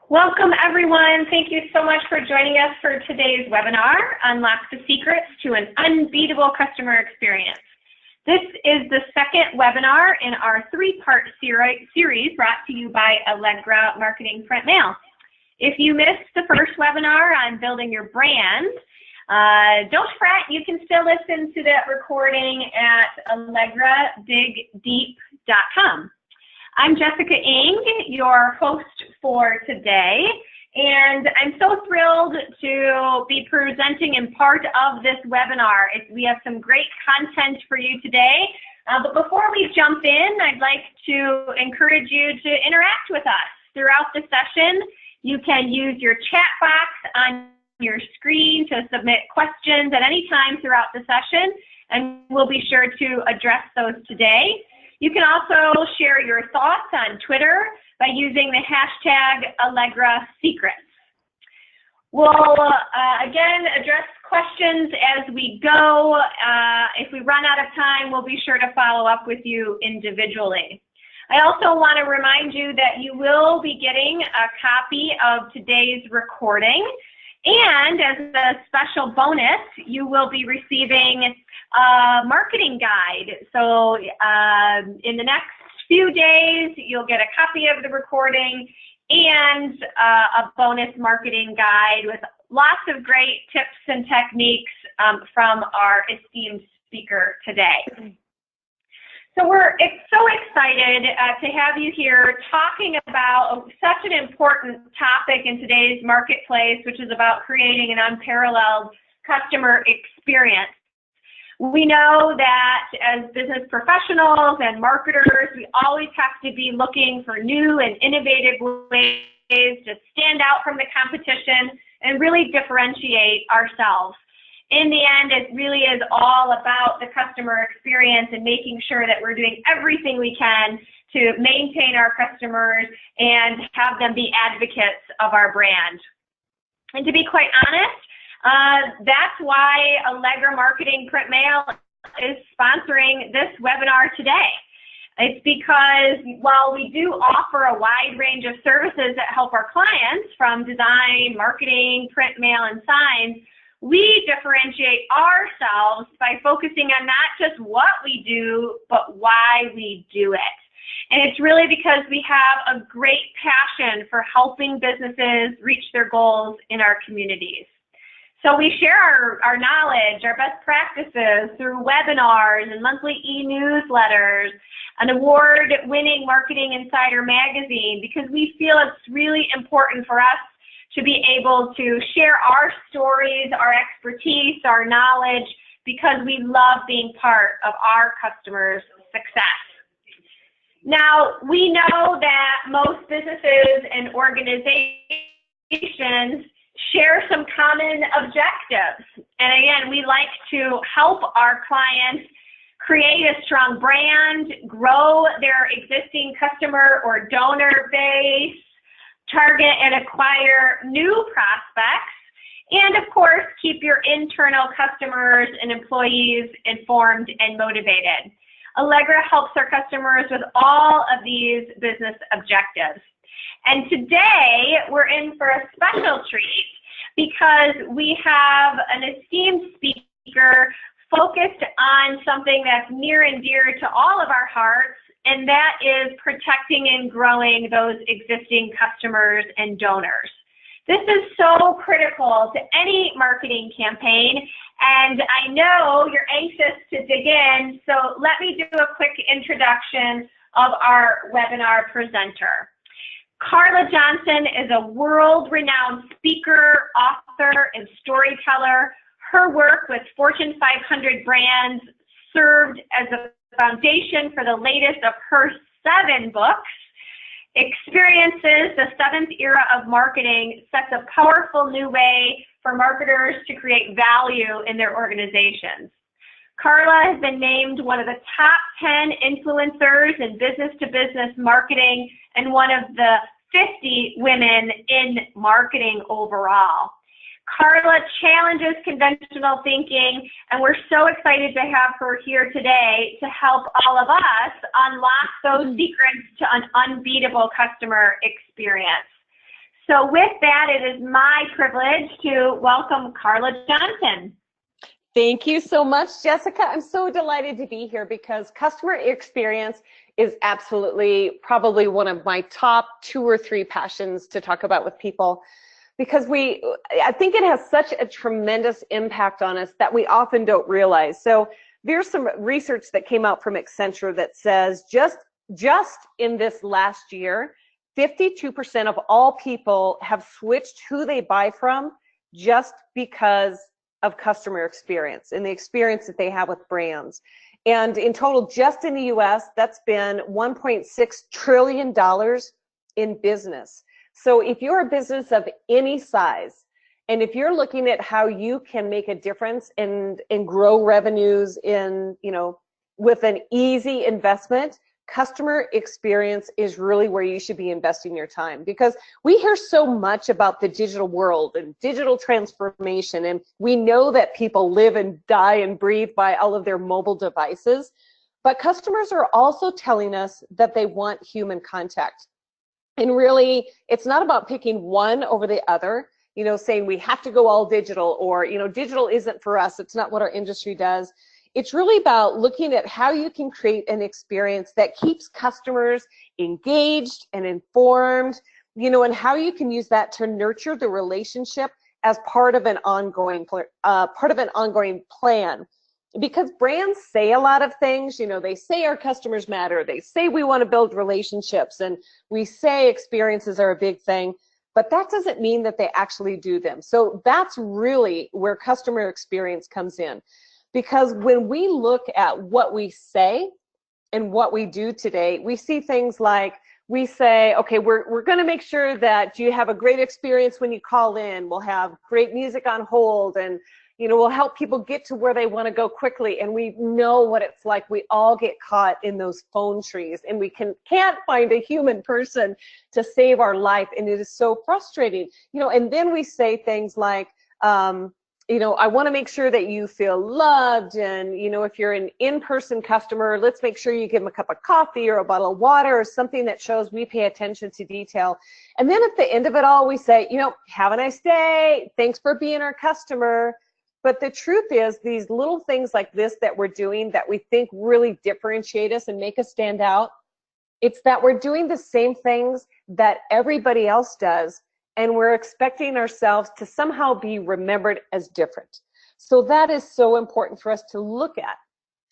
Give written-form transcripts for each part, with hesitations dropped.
Welcome everyone. Thank you so much for joining us for today's webinar, Unlock the Secrets to an Unbeatable Customer Experience. This is the second webinar in our three-part series brought to you by Allegra Marketing Print Mail. If you missed the first webinar on building your brand, don't fret, you can still listen to that recording at allegradigdeep.com. I'm Jessica Ng, your host for today, and I'm so thrilled to be presenting in part of this webinar. We have some great content for you today, but before we jump in, I'd like to encourage you to interact with us. Throughout the session, you can use your chat box on your screen to submit questions at any time throughout the session, and we'll be sure to address those today. You can also share your thoughts on Twitter by using the hashtag AllegraSecrets. We'll again address questions as we go. If we run out of time, we'll be sure to follow up with you individually. I also want to remind you that you will be getting a copy of today's recording, and as a special bonus, you will be receiving a marketing guide. So in the next few days, you'll get a copy of the recording and a bonus marketing guide with lots of great tips and techniques from our esteemed speaker today. So we're so excited to have you here talking about such an important topic in today's marketplace, which is about creating an unparalleled customer experience. We know that as business professionals and marketers, we always have to be looking for new and innovative ways to stand out from the competition and really differentiate ourselves. In the end, it really is all about the customer experience and making sure that we're doing everything we can to maintain our customers and have them be advocates of our brand. And to be quite honest, that's why Allegra Marketing Print Mail is sponsoring this webinar today. It's because while we do offer a wide range of services that help our clients, from design, marketing, print mail, and signs, we differentiate ourselves by focusing on not just what we do, but why we do it. And it's really because we have a great passion for helping businesses reach their goals in our communities. So we share our knowledge, our best practices through webinars and monthly e-newsletters, an award-winning Marketing Insider magazine, because we feel it's really important for us to be able to share our stories, our expertise, our knowledge, because we love being part of our customers' success. Now, we know that most businesses and organizations share some common objectives. And again, we like to help our clients create a strong brand, grow their existing customer or donor base, target and acquire new prospects, and of course, keep your internal customers and employees informed and motivated. Allegra helps our customers with all of these business objectives. And today, we're in for a special treat because we have an esteemed speaker focused on something that's near and dear to all of our hearts, and that is protecting and growing those existing customers and donors. This is so critical to any marketing campaign, and I know you're anxious to dig in, so let me do a quick introduction of our webinar presenter. Carla Johnson is a world-renowned speaker, author, and storyteller. Her work with Fortune 500 brands served as a foundation for the latest of her 7 books. Experiences the 7th era of marketing sets a powerful new way for marketers to create value in their organizations. Carla has been named one of the top 10 influencers in business-to-business marketing and one of the 50 women in marketing overall. Carla challenges conventional thinking, and we're so excited to have her here today to help all of us unlock those secrets to an unbeatable customer experience. So with that, it is my privilege to welcome Carla Johnson. Thank you so much, Jessica. I'm so delighted to be here because customer experience is absolutely probably one of my top 2 or 3 passions to talk about with people, because I think it has such a tremendous impact on us that we often don't realize. So there's some research that came out from Accenture that says just in this last year, 52% of all people have switched who they buy from just because of customer experience and the experience that they have with brands. And in total, just in the US, that's been $1.6 trillion in business. So if you're a business of any size, and if you're looking at how you can make a difference and grow revenues with an easy investment, customer experience is really where you should be investing your time, because we hear so much about the digital world and digital transformation, and we know that people live and die and breathe by all of their mobile devices, but customers are also telling us that they want human contact. And really, it's not about picking one over the other, saying we have to go all digital, or digital isn't for us, it's not what our industry does. It's really about looking at how you can create an experience that keeps customers engaged and informed, and how you can use that to nurture the relationship as part of an ongoing plan. Because brands say a lot of things, they say our customers matter, they say we want to build relationships, and we say experiences are a big thing, but that doesn't mean that they actually do them. So that's really where customer experience comes in. Because when we look at what we say and what we do today, we see things like, we say, okay, we're going to make sure that you have a great experience when you call in. We'll have great music on hold, and we'll help people get to where they want to go quickly. And we know what it's like. We all get caught in those phone trees, and we can't find a human person to save our life, and it is so frustrating. And then we say things like, I want to make sure that you feel loved, and if you're an in-person customer, let's make sure you give them a cup of coffee or a bottle of water or something that shows we pay attention to detail. And then at the end of it all, we say, have a nice day, thanks for being our customer. But the truth is, these little things like this that we're doing that we think really differentiate us and make us stand out, it's that we're doing the same things that everybody else does, and we're expecting ourselves to somehow be remembered as different. So that is so important for us to look at.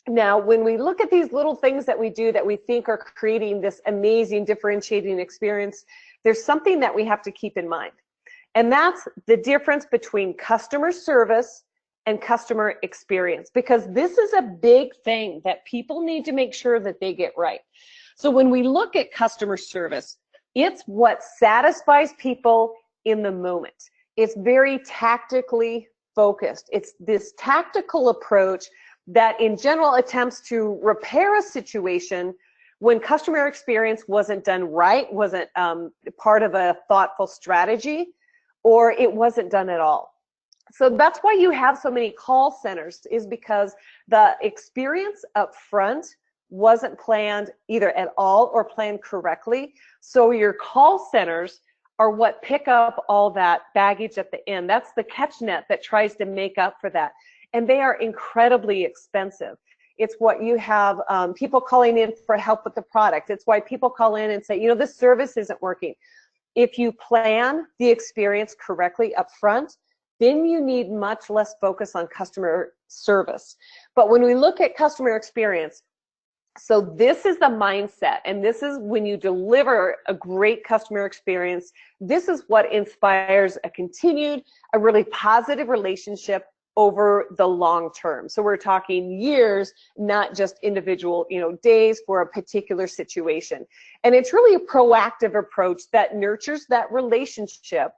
Now, when we look at these little things that we do that we think are creating this amazing differentiating experience, there's something that we have to keep in mind. And that's the difference between customer service and customer experience, because this is a big thing that people need to make sure that they get right. So when we look at customer service, it's what satisfies people in the moment. It's very tactically focused. It's this tactical approach that in general attempts to repair a situation when customer experience wasn't done right, wasn't part of a thoughtful strategy, or it wasn't done at all. So that's why you have so many call centers, is because the experience up front wasn't planned either at all or planned correctly. So your call centers are what pick up all that baggage at the end. That's the catch net that tries to make up for that. And they are incredibly expensive. It's what you have people calling in for help with the product. It's why people call in and say, this service isn't working. If you plan the experience correctly up front, then you need much less focus on customer service. But when we look at customer experience, so this is the mindset, and this is when you deliver a great customer experience, this is what inspires a really positive relationship over the long term. So we're talking years, not just individual, days for a particular situation. And it's really a proactive approach that nurtures that relationship.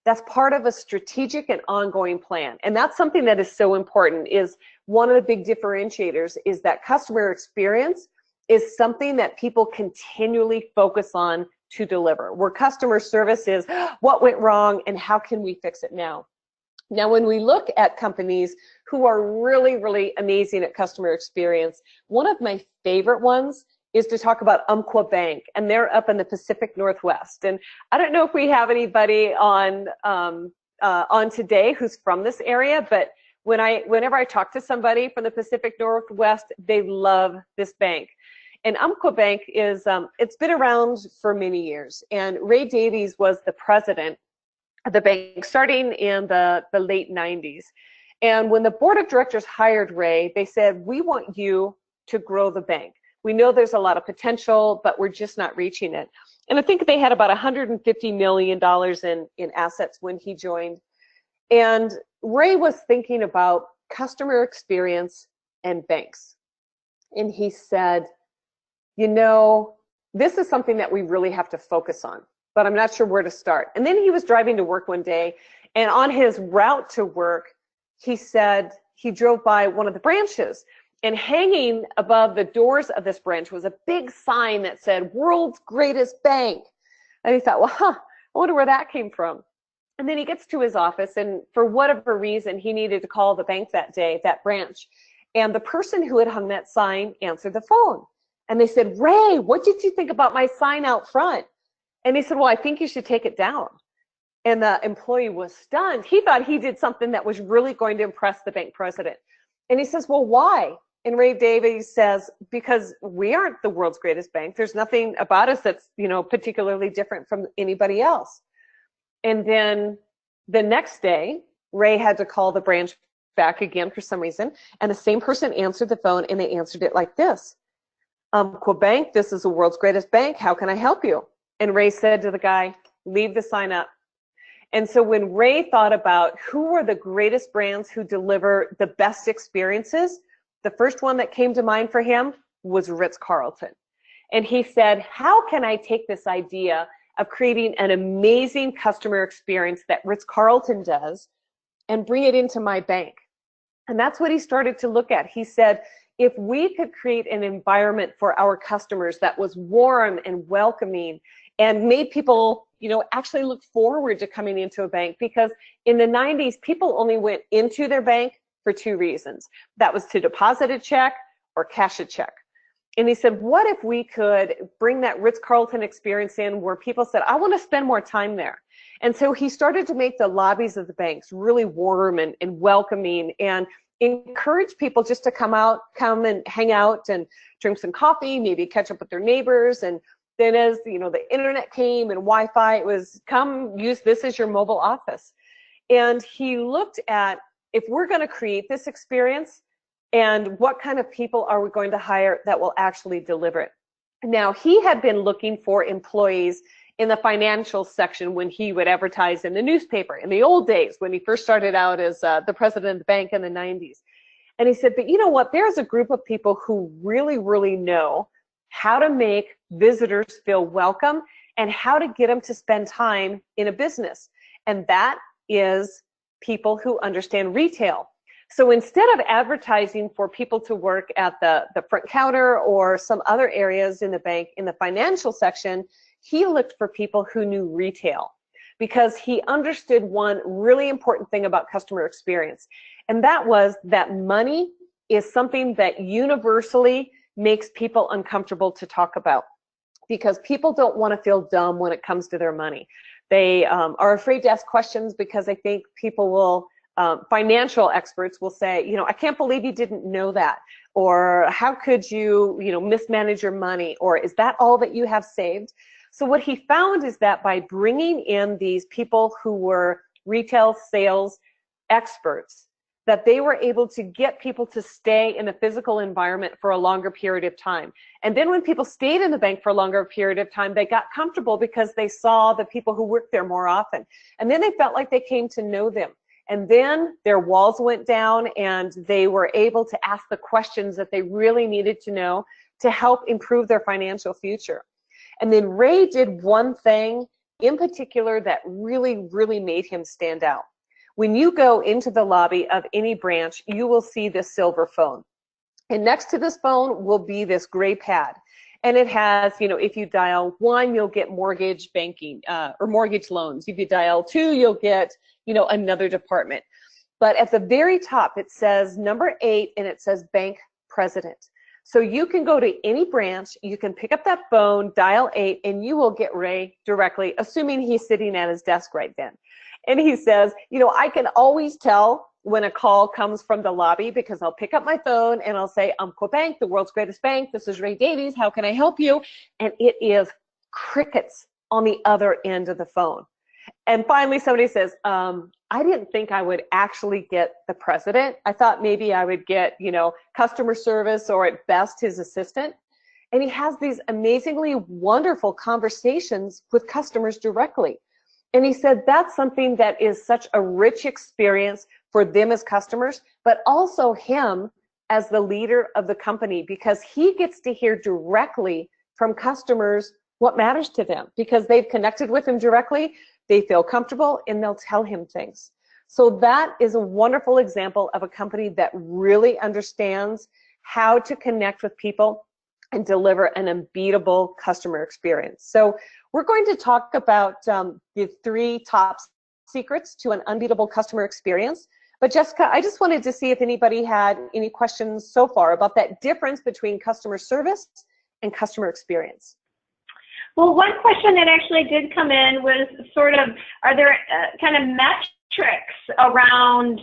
That's part of a strategic and ongoing plan. And that's something that is so important. Is one of the big differentiators is that customer experience is something that people continually focus on to deliver, where customer service is what went wrong and how can we fix it now. Now, when we look at companies who are really, really amazing at customer experience, one of my favorite ones is to talk about Umpqua Bank, and they're up in the Pacific Northwest. And I don't know if we have anybody on today who's from this area, but whenever I talk to somebody from the Pacific Northwest, they love this bank. And Umpqua Bank is, it's been around for many years, and Ray Davies was the president of the bank starting in the late 90s. And when the board of directors hired Ray, they said, we want you to grow the bank. We know there's a lot of potential, but we're just not reaching it. And I think they had about $150 million in assets when he joined. And Ray was thinking about customer experience and banks. And he said, you know, this is something that we really have to focus on, but I'm not sure where to start. And then he was driving to work one day, and on his route to work, he said he drove by one of the branches, and hanging above the doors of this branch was a big sign that said, "World's Greatest Bank." And he thought, well, I wonder where that came from. And then he gets to his office, and for whatever reason, he needed to call the bank that day, that branch. And the person who had hung that sign answered the phone. And they said, Ray, what did you think about my sign out front? And he said, well, I think you should take it down. And the employee was stunned. He thought he did something that was really going to impress the bank president. And he says, well, why? And Ray Davies says, because we aren't the world's greatest bank. There's nothing about us that's, you know, particularly different from anybody else. And then the next day, Ray had to call the branch back again for some reason. And the same person answered the phone, and they answered it like this. Umpqua Bank, this is the world's greatest bank. How can I help you? And Ray said to the guy, leave the sign up. And so when Ray thought about who were the greatest brands who deliver the best experiences, the first one that came to mind for him was Ritz-Carlton. And he said, how can I take this idea of creating an amazing customer experience that Ritz-Carlton does and bring it into my bank? And that's what he started to look at. He said, if we could create an environment for our customers that was warm and welcoming and made people, you know, actually look forward to coming into a bank, because in the 90s, people only went into their bank for two reasons. That was to deposit a check or cash a check. And he said, what if we could bring that Ritz-Carlton experience in where people said, I want to spend more time there. And so he started to make the lobbies of the banks really warm and welcoming, and encourage people just to come and hang out and drink some coffee, maybe catch up with their neighbors. And then as you know, the internet came and Wi-Fi, it was come use this as your mobile office. And he looked at, if we're going to create this experience, and what kind of people are we going to hire that will actually deliver it? Now, he had been looking for employees in the financial section when he would advertise in the newspaper in the old days when he first started out as the president of the bank in the 90s. And he said, but you know what? There's a group of people who really, really know how to make visitors feel welcome and how to get them to spend time in a business. And that is people who understand retail. So instead of advertising for people to work at the front counter or some other areas in the bank in the financial section, he looked for people who knew retail, because he understood one really important thing about customer experience. And that was that money is something that universally makes people uncomfortable to talk about, because people don't want to feel dumb when it comes to their money. They are afraid to ask questions because they think people will, financial experts will say, you know, I can't believe you didn't know that. Or how could you, you know, mismanage your money? Or is that all that you have saved? So what he found is that by bringing in these people who were retail sales experts, that they were able to get people to stay in the physical environment for a longer period of time. And then when people stayed in the bank for a longer period of time, they got comfortable because they saw the people who worked there more often. And then they felt like they came to know them. And then their walls went down and they were able to ask the questions that they really needed to know to help improve their financial future. And then Ray did one thing in particular that really, really made him stand out. When you go into the lobby of any branch, you will see this silver phone. And next to this phone will be this gray pad. And it has, you know, if you dial 1, you'll get mortgage banking or mortgage loans. If you dial 2, you'll get, you know, another department. But at the very top, it says number 8, and it says bank president. So you can go to any branch, you can pick up that phone, dial 8, and you will get Ray directly, assuming he's sitting at his desk right then. And he says, you know, I can always tell when a call comes from the lobby because I'll pick up my phone and I'll say, Umpqua Bank, the world's greatest bank. This is Ray Davies. How can I help you? And it is crickets on the other end of the phone. And finally, somebody says, I didn't think I would actually get the president. I thought maybe I would get, you know, customer service or at best his assistant. And he has these amazingly wonderful conversations with customers directly. And he said that's something that is such a rich experience for them as customers, but also him as the leader of the company, because he gets to hear directly from customers what matters to them because they've connected with him directly. They feel comfortable and they'll tell him things. So that is a wonderful example of a company that really understands how to connect with people and deliver an unbeatable customer experience. So we're going to talk about the 3 top secrets to an unbeatable customer experience. But Jessica, I just wanted to see if anybody had any questions so far about that difference between customer service and customer experience. Well, one question that actually did come in was sort of, are there kind of metrics around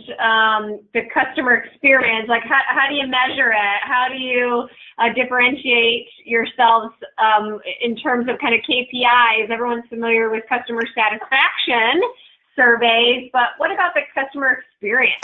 the customer experience? Like how do you measure it? How do you differentiate yourselves in terms of kind of KPIs? Everyone's familiar with customer satisfaction surveys, but what about the customer experience?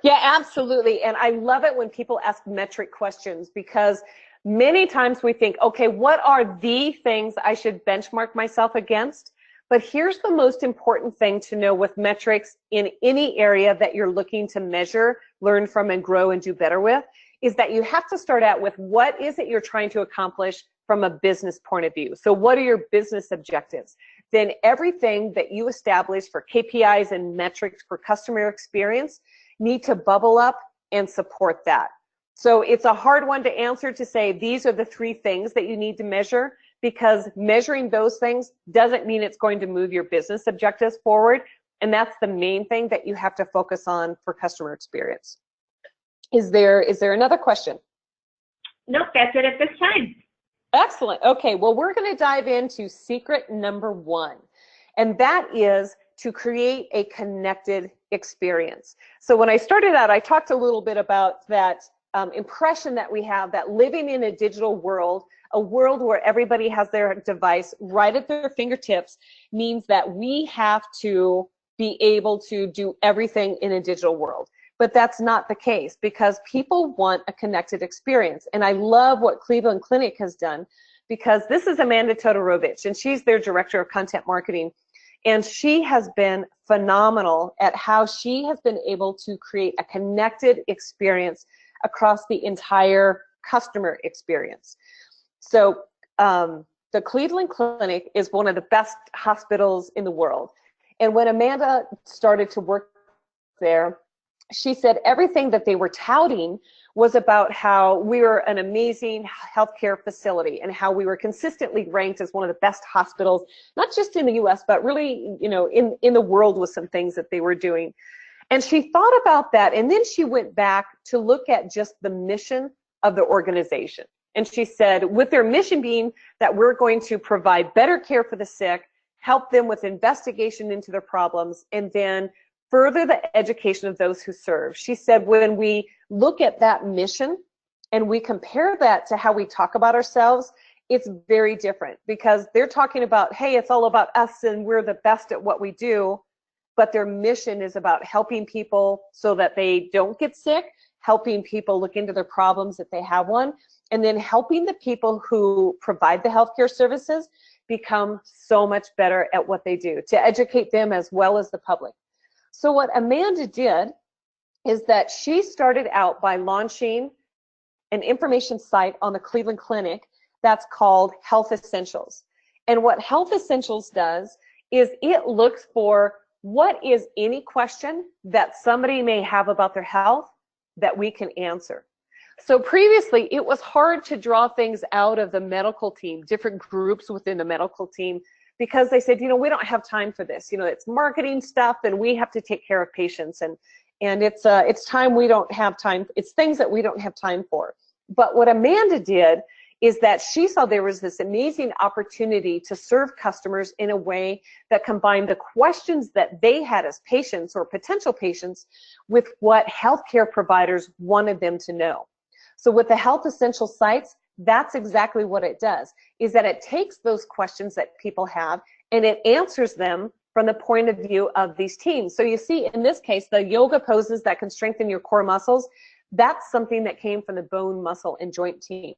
Yeah, absolutely. And I love it when people ask metric questions because many times we think, okay, what are the things I should benchmark myself against? But here's the most important thing to know with metrics in any area that you're looking to measure, learn from, and grow and do better with, is that you have to start out with what is it you're trying to accomplish from a business point of view. So what are your business objectives? Then everything that you establish for KPIs and metrics for customer experience need to bubble up and support that. So it's a hard one to answer to say these are the 3 things that you need to measure, because measuring those things doesn't mean it's going to move your business objectives forward. And that's the main thing that you have to focus on for customer experience. Is there another question? Nope, that's it at this time. Excellent. Okay, well, we're going to dive into secret number 1, and that is to create a connected experience. So when I started out, I talked a little bit about that impression that we have that living in a digital world, a world where everybody has their device right at their fingertips, means that we have to be able to do everything in a digital world. But that's not the case, because people want a connected experience. And I love what Cleveland Clinic has done, because this is Amanda Todorovich, and she's their director of content marketing. And she has been phenomenal at how she has been able to create a connected experience across the entire customer experience. So the Cleveland Clinic is one of the best hospitals in the world. And when Amanda started to work there, she said everything that they were touting was about how we were an amazing healthcare facility and how we were consistently ranked as one of the best hospitals, not just in the US, but really, you know, in the world with some things that they were doing. And she thought about that, and then she went back to look at just the mission of the organization. And she said, with their mission being that we're going to provide better care for the sick, help them with investigation into their problems, and then further the education of those who serve. She said, when we look at that mission and we compare that to how we talk about ourselves, it's very different, because they're talking about, hey, it's all about us and we're the best at what we do. But their mission is about helping people so that they don't get sick, helping people look into their problems if they have one, and then helping the people who provide the healthcare services become so much better at what they do, to educate them as well as the public. So what Amanda did is that she started out by launching an information site on the Cleveland Clinic that's called Health Essentials. And what Health Essentials does is it looks for what is any question that somebody may have about their health that we can answer. So previously, it was hard to draw things out of the medical team, different groups within the medical team, because they said, you know, we don't have time for this. You know, it's marketing stuff, and we have to take care of patients, and it's time we don't have time. It's things that we don't have time for. But what Amanda did is that she saw there was this amazing opportunity to serve customers in a way that combined the questions that they had as patients or potential patients with what healthcare providers wanted them to know. So with the Health Essential Sites, that's exactly what it does, is that it takes those questions that people have and it answers them from the point of view of these teams. So you see, in this case, the yoga poses that can strengthen your core muscles, that's something that came from the bone, muscle, and joint team.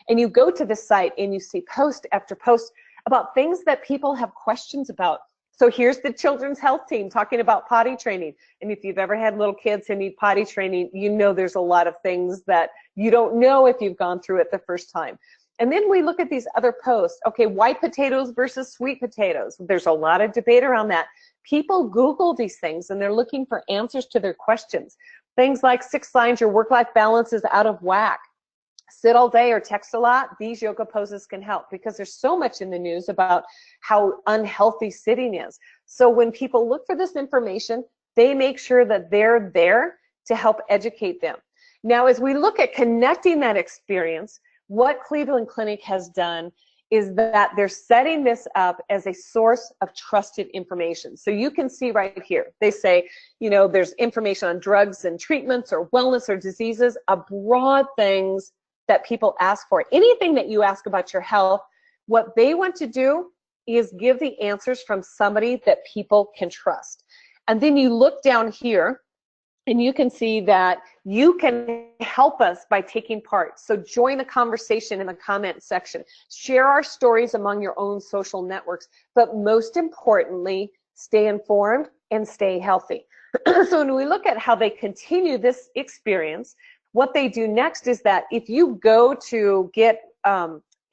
And you go to this site and you see post after post about things that people have questions about. So here's the children's health team talking about potty training. And if you've ever had little kids who need potty training, you know there's a lot of things that you don't know if you've gone through it the first time. And then we look at these other posts. Okay, white potatoes versus sweet potatoes. There's a lot of debate around that. People Google these things and they're looking for answers to their questions. Things like 6 signs your work-life balance is out of whack. Sit all day or text a lot. These yoga poses can help because there's so much in the news about how unhealthy sitting is. So when people look for this information, they make sure that they're there to help educate them. Now, as we look at connecting that experience, what Cleveland Clinic has done is that they're setting this up as a source of trusted information. So you can see right here, they say, you know, there's information on drugs and treatments or wellness or diseases, broad things that people ask for. Anything that you ask about your health, what they want to do is give the answers from somebody that people can trust. And then you look down here and you can see that you can help us by taking part. So join the conversation in the comment section. Share our stories among your own social networks, but most importantly, stay informed and stay healthy. So when we look at how they continue this experience, what they do next is that if you go to get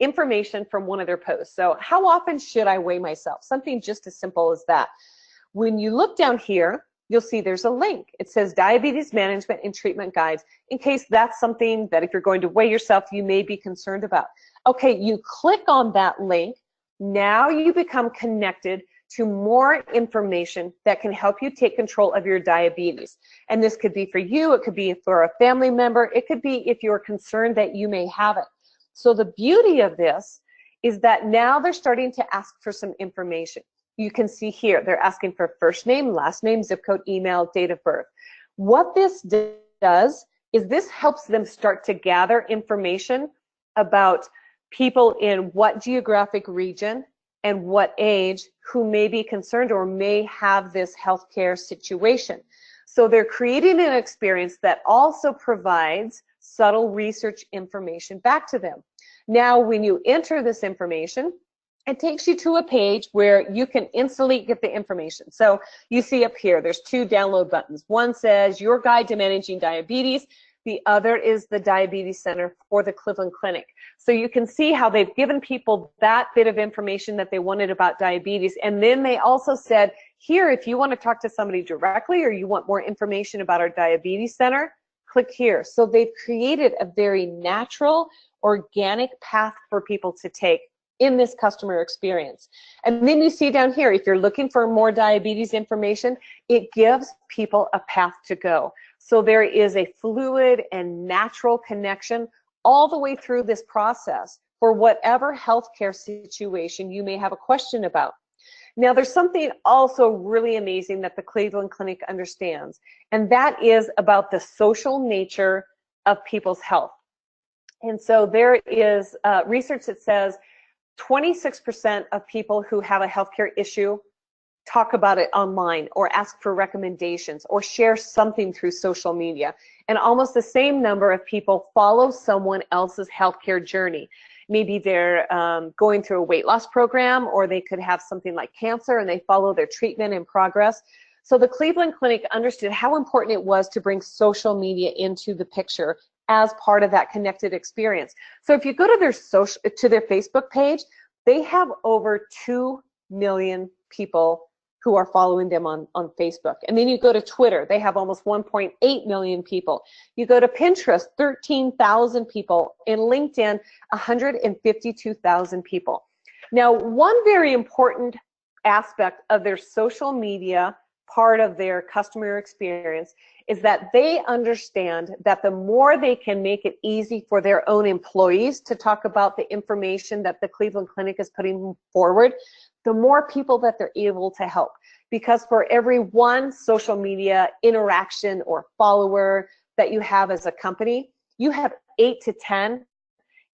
information from one of their posts, so how often should I weigh myself? Something just as simple as that. When you look down here, you'll see there's a link. It says Diabetes Management and Treatment Guides, in case that's something that if you're going to weigh yourself, you may be concerned about. Okay, you click on that link. Now you become connected to more information that can help you take control of your diabetes. And this could be for you, it could be for a family member, it could be if you're concerned that you may have it. So the beauty of this is that now they're starting to ask for some information. You can see here, they're asking for first name, last name, zip code, email, date of birth. What this does is this helps them start to gather information about people in what geographic region and what age who may be concerned or may have this healthcare situation. So they're creating an experience that also provides subtle research information back to them. Now, when you enter this information, it takes you to a page where you can instantly get the information. So you see up here, there's 2 download buttons. One says Your Guide to Managing Diabetes. The other is the Diabetes Center for the Cleveland Clinic. So you can see how they've given people that bit of information that they wanted about diabetes. And then they also said, here, if you want to talk to somebody directly or you want more information about our Diabetes Center, click here. So they've created a very natural, organic path for people to take in this customer experience. And then you see down here, if you're looking for more diabetes information, it gives people a path to go. So there is a fluid and natural connection all the way through this process for whatever healthcare situation you may have a question about. Now, there's something also really amazing that the Cleveland Clinic understands, and that is about the social nature of people's health. And so there is research that says 26% of people who have a healthcare issue talk about it online or ask for recommendations or share something through social media. And almost the same number of people follow someone else's healthcare journey. Maybe they're going through a weight loss program, or they could have something like cancer and they follow their treatment in progress. So the Cleveland Clinic understood how important it was to bring social media into the picture as part of that connected experience. So if you go to their Facebook page, they have over 2 million people who are following them on Facebook. And then you go to Twitter, they have almost 1.8 million people. You go to Pinterest, 13,000 people. In LinkedIn, 152,000 people. Now, one very important aspect of their social media part of their customer experience is that they understand that the more they can make it easy for their own employees to talk about the information that the Cleveland Clinic is putting forward, the more people that they're able to help. Because for every one social media interaction or follower that you have as a company, you have 8 to 10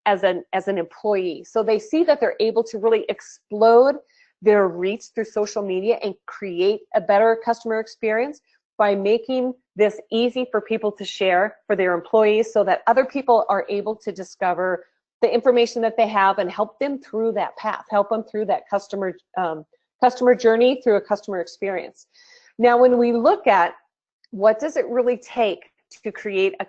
as an employee. So they see that they're able to really explode their reach through social media and create a better customer experience by making this easy for people to share for their employees, so that other people are able to discover the information that they have and help them through that path, help them through that customer journey, through a customer experience. Now, when we look at what does it really take to create a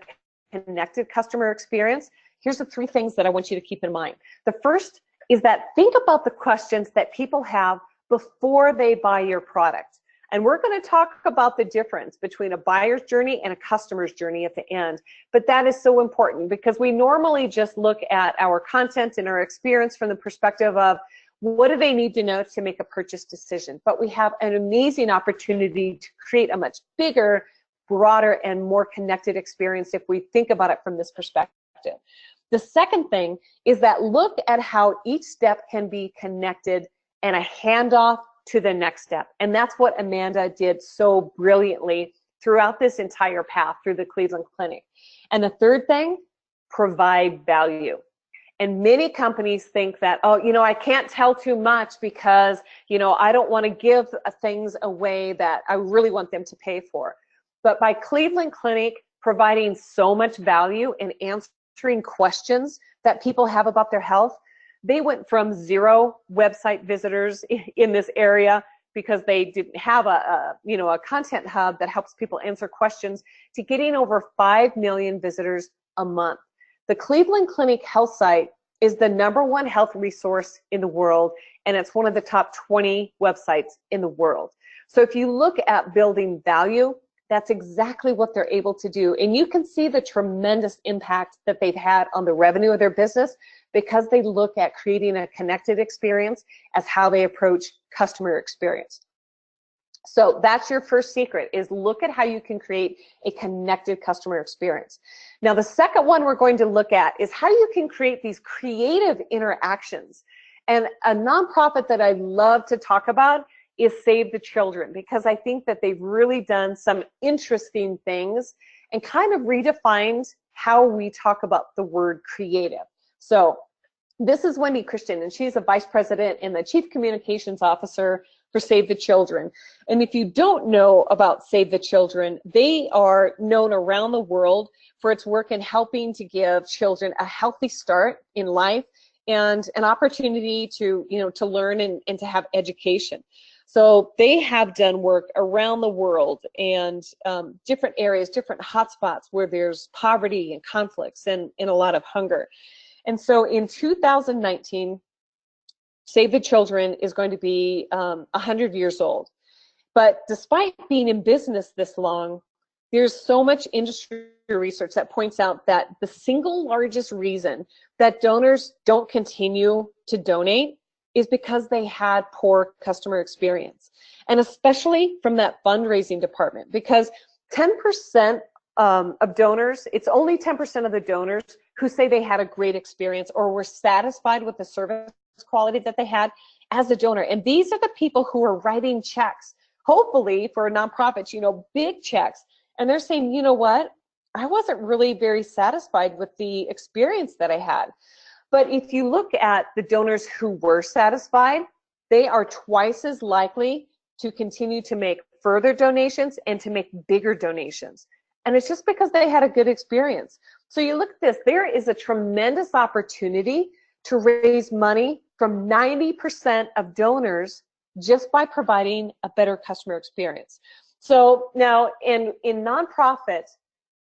connected customer experience, here's the 3 things that I want you to keep in mind. The first is that think about the questions that people have before they buy your product. And we're going to talk about the difference between a buyer's journey and a customer's journey at the end. But that is so important, because we normally just look at our content and our experience from the perspective of what do they need to know to make a purchase decision. But we have an amazing opportunity to create a much bigger, broader, and more connected experience if we think about it from this perspective. The second thing is that look at how each step can be connected and a handoff to the next step. And that's what Amanda did so brilliantly throughout this entire path through the Cleveland Clinic. And the third thing, provide value. And many companies think that, oh, I can't tell too much because, I don't want to give things away that I really want them to pay for. But by Cleveland Clinic providing so much value and answering questions that people have about their health, they went from 0 website visitors in this area because they didn't have a content hub that helps people answer questions, to getting over 5 million visitors a month. The Cleveland Clinic health site is the #1 health resource in the world, and it's one of the top 20 websites in the world. So if you look at building value, that's exactly what they're able to do. And you can see the tremendous impact that they've had on the revenue of their business, because they look at creating a connected experience as how they approach customer experience. So that's your first secret, is look at how you can create a connected customer experience. Now, the second one we're going to look at is how you can create these creative interactions. And a nonprofit that I love to talk about is Save the Children, because I think that they've really done some interesting things and kind of redefined how we talk about the word creative. So this is Wendy Christian, and she's a vice president and the chief communications officer for Save the Children. And if you don't know about Save the Children, they are known around the world for its work in helping to give children a healthy start in life and an opportunity to, to learn and to have education. So they have done work around the world and different areas, different hotspots where there's poverty and conflicts and a lot of hunger. And so in 2019, Save the Children is going to be 100 years old. But despite being in business this long, there's so much industry research that points out that the single largest reason that donors don't continue to donate is because they had poor customer experience. And especially from that fundraising department, because 10% of donors, it's only 10% of the donors who say they had a great experience or were satisfied with the service quality that they had as a donor. And these are the people who are writing checks, hopefully for nonprofits, big checks. And they're saying, you know what? I wasn't really very satisfied with the experience that I had. But if you look at the donors who were satisfied, they are twice as likely to continue to make further donations and to make bigger donations. And it's just because they had a good experience. So you look at this, there is a tremendous opportunity to raise money from 90% of donors just by providing a better customer experience. So now in nonprofits,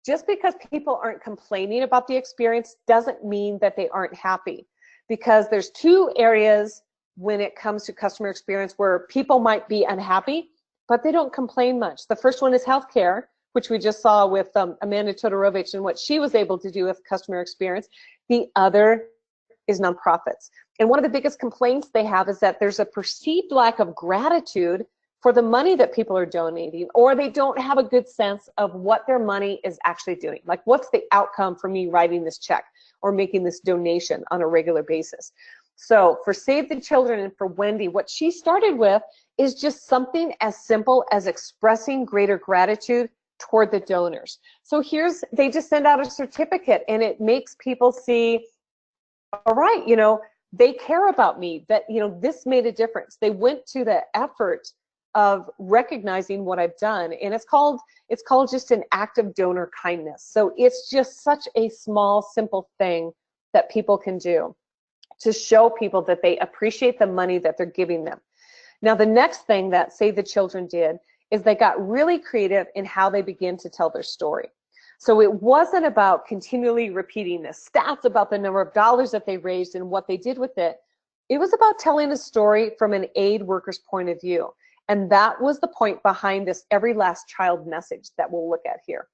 just because people aren't complaining about the experience doesn't mean that they aren't happy, because there's 2 areas when it comes to customer experience where people might be unhappy, but they don't complain much. The first one is healthcare, which we just saw with Amanda Todorovich and what she was able to do with customer experience. The other is nonprofits. And one of the biggest complaints they have is that there's a perceived lack of gratitude for the money that people are donating, or they don't have a good sense of what their money is actually doing. Like, what's the outcome for me writing this check or making this donation on a regular basis? So for Save the Children and for Wendy, what she started with is just something as simple as expressing greater gratitude toward the donors. So they just send out a certificate, and it makes people see, all right, you know, they care about me, that, you know, this made a difference. They went to the effort of recognizing what I've done, and it's called just an act of donor kindness. So it's just such a small, simple thing that people can do to show people that they appreciate the money that they're giving them. Now, the next thing that Save the Children did is they got really creative in how they begin to tell their story. So it wasn't about continually repeating the stats about the number of dollars that they raised and what they did with it. It was about telling a story from an aid worker's point of view. And that was the point behind this Every Last Child message that we'll look at here.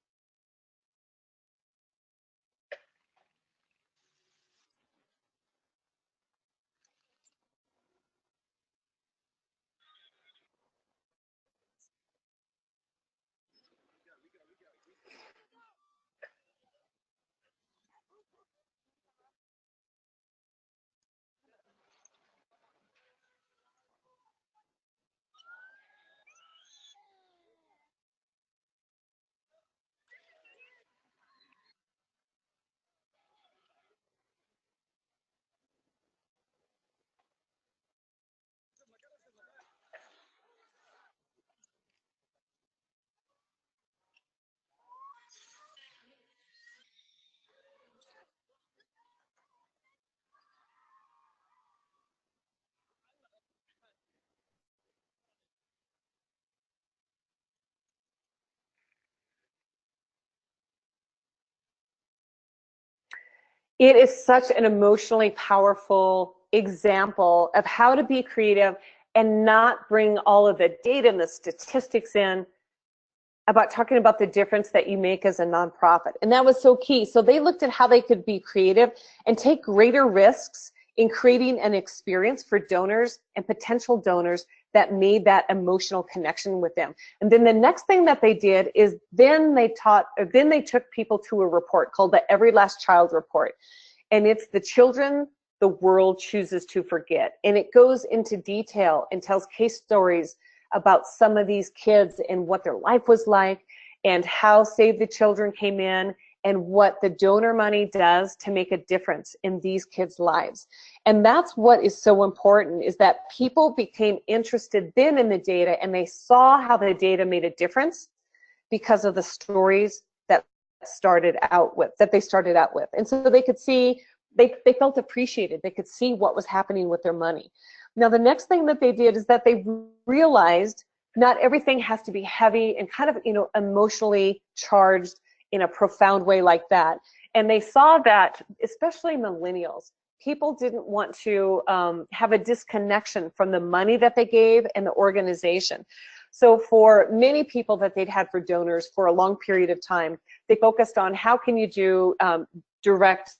It is such an emotionally powerful example of how to be creative and not bring all of the data and the statistics in, about talking about the difference that you make as a nonprofit. And that was so key. So they looked at how they could be creative and take greater risks in creating an experience for donors and potential donors that made that emotional connection with them. And then the next thing that they did is then they took people to a report called the Every Last Child Report. And it's the children the world chooses to forget. And it goes into detail and tells case stories about some of these kids and what their life was like, and how Save the Children came in, and what the donor money does to make a difference in these kids' lives. And that's what is so important, is that people became interested then in the data, and they saw how the data made a difference because of the stories that they started out with. And so they could see, they felt appreciated. They could see what was happening with their money. Now, the next thing that they did is that they realized not everything has to be heavy and kind of, you know, emotionally charged in a profound way like that. And they saw that, especially millennials, people didn't want to have a disconnection from the money that they gave and the organization. So for many people that they'd had for donors for a long period of time, they focused on how can you do direct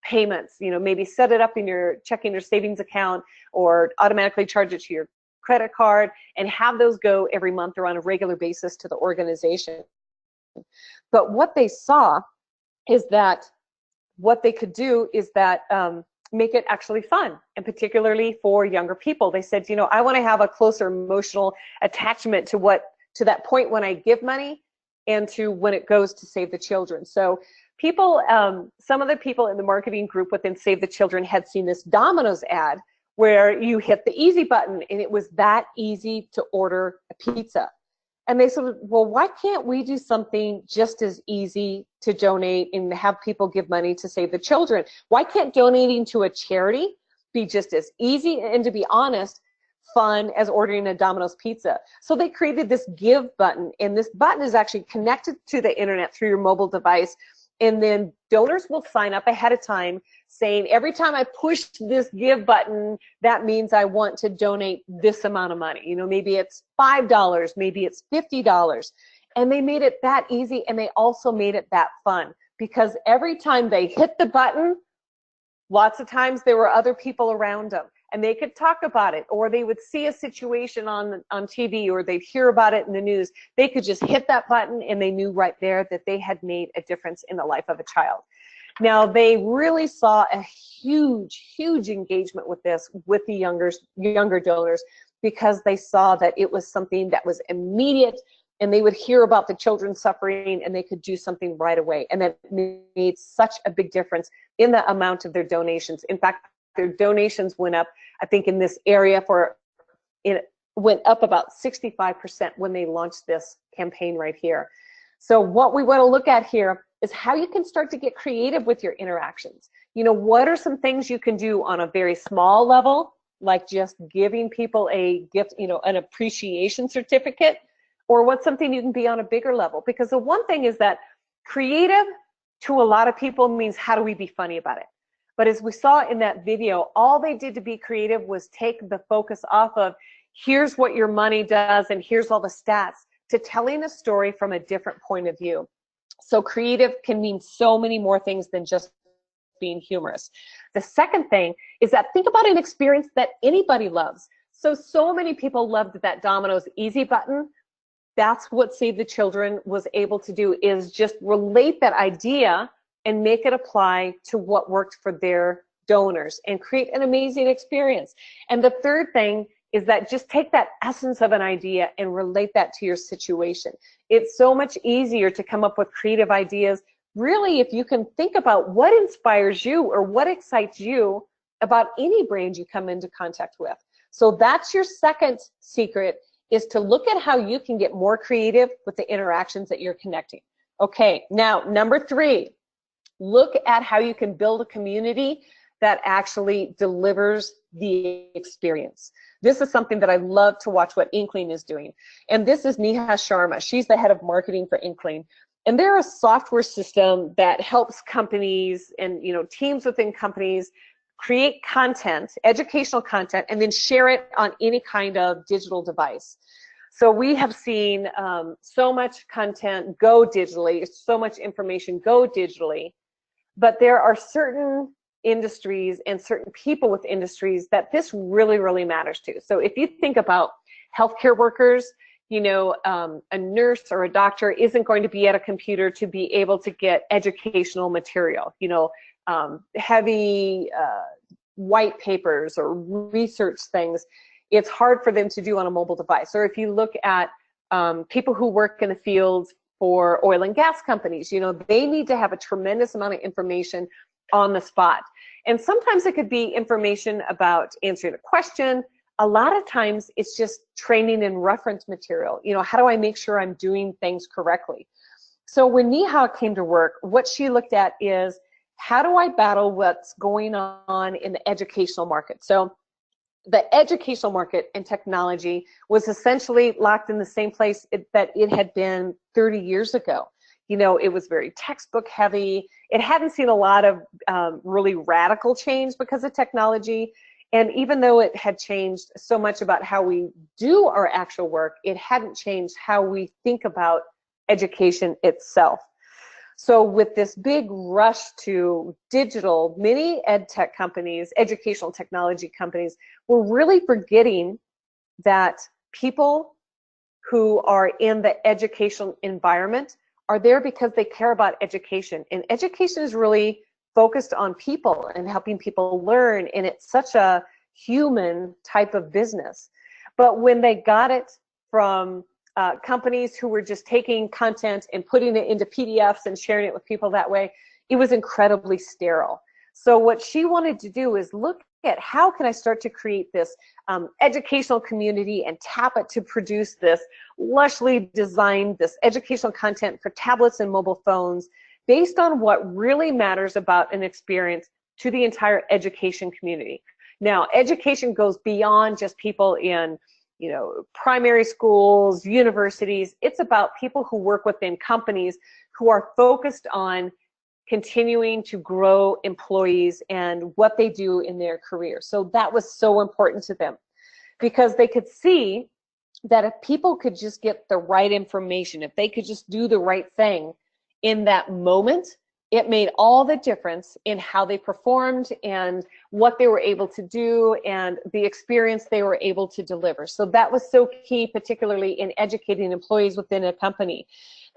payments, you know, maybe set it up in your checking or savings account, or automatically charge it to your credit card, and have those go every month or on a regular basis to the organization. But what they saw is that what they could do is that make it actually fun, and particularly for younger people. They said, you know, I want to have a closer emotional attachment to that point when I give money and to when it goes to Save the Children. So people, some of the people in the marketing group within Save the Children had seen this Domino's ad where you hit the easy button, and it was that easy to order a pizza. And they said, well, why can't we do something just as easy to donate and have people give money to Save the Children? Why can't donating to a charity be just as easy and, to be honest, fun as ordering a Domino's pizza? So they created this give button, and this button is actually connected to the internet through your mobile device. And then donors will sign up ahead of time saying, every time I push this give button, that means I want to donate this amount of money. You know, maybe it's $5, maybe it's $50. And they made it that easy, and they also made it that fun, because every time they hit the button, lots of times there were other people around them. and they could talk about it, or they would see a situation on TV, or they'd hear about it in the news. They could just hit that button and they knew right there that they had made a difference in the life of a child. Now, they really saw a huge, huge engagement with this, with the younger donors, because they saw that it was something that was immediate, and they would hear about the children suffering and they could do something right away. And that made such a big difference in the amount of their donations. In fact, their donations went up, I think in this area it went up about 65% when they launched this campaign right here. So what we want to look at here is how you can start to get creative with your interactions. You know, what are some things you can do on a very small level, like just giving people a gift, you know, an appreciation certificate, or what's something you can be on a bigger level? Because the one thing is that creative to a lot of people means, how do we be funny about it? But as we saw in that video, all they did to be creative was take the focus off of, here's what your money does and here's all the stats, to telling a story from a different point of view. So creative can mean so many more things than just being humorous. The second thing is that think about an experience that anybody loves. So many people loved that Domino's Easy button. That's what Save the Children was able to do, is just relate that idea and make it apply to what worked for their donors and create an amazing experience. And the third thing is that just take that essence of an idea and relate that to your situation. It's so much easier to come up with creative ideas, really, if you can think about what inspires you or what excites you about any brand you come into contact with. So that's your second secret, is to look at how you can get more creative with the interactions that you're connecting. Okay, now number 3, look at how you can build a community that actually delivers the experience. This is something that I love to watch what Inkling is doing. And this is Neha Sharma. She's the head of marketing for Inkling. And they're a software system that helps companies and, you know, teams within companies create content, educational content, and then share it on any kind of digital device. So we have seen so much content go digitally, so much information go digitally, but there are certain industries and certain people with industries that this really, really matters to. So if you think about healthcare workers, you know, a nurse or a doctor isn't going to be at a computer to be able to get educational material, you know, heavy white papers or research things. It's hard for them to do on a mobile device. Or if you look at people who work in the fields for oil and gas companies, you know, they need to have a tremendous amount of information on the spot. And sometimes it could be information about answering a question. A lot of times it's just training and reference material. You know, how do I make sure I'm doing things correctly? So when Neha came to work, what she looked at is, how do I battle what's going on in the educational market? So the educational market and technology was essentially locked in the same place that it had been 30 years ago. You know, it was very textbook heavy. It hadn't seen a lot of really radical change because of technology. And even though it had changed so much about how we do our actual work, it hadn't changed how we think about education itself. So with this big rush to digital, many ed tech companies, educational technology companies, were really forgetting that people who are in the educational environment are there because they care about education. And education is really focused on people and helping people learn, and it's such a human type of business. But when they got it from companies who were just taking content and putting it into PDFs and sharing it with people that way, it was incredibly sterile. So what she wanted to do is look at, how can I start to create this educational community and tap it to produce this lushly designed, this educational content for tablets and mobile phones based on what really matters about an experience to the entire education community. Now, education goes beyond just people in, you know, primary schools, universities. It's about people who work within companies who are focused on continuing to grow employees and what they do in their career. So that was so important to them, because they could see that if people could just get the right information, if they could just do the right thing in that moment, it made all the difference in how they performed and what they were able to do and the experience they were able to deliver. So that was so key, particularly in educating employees within a company,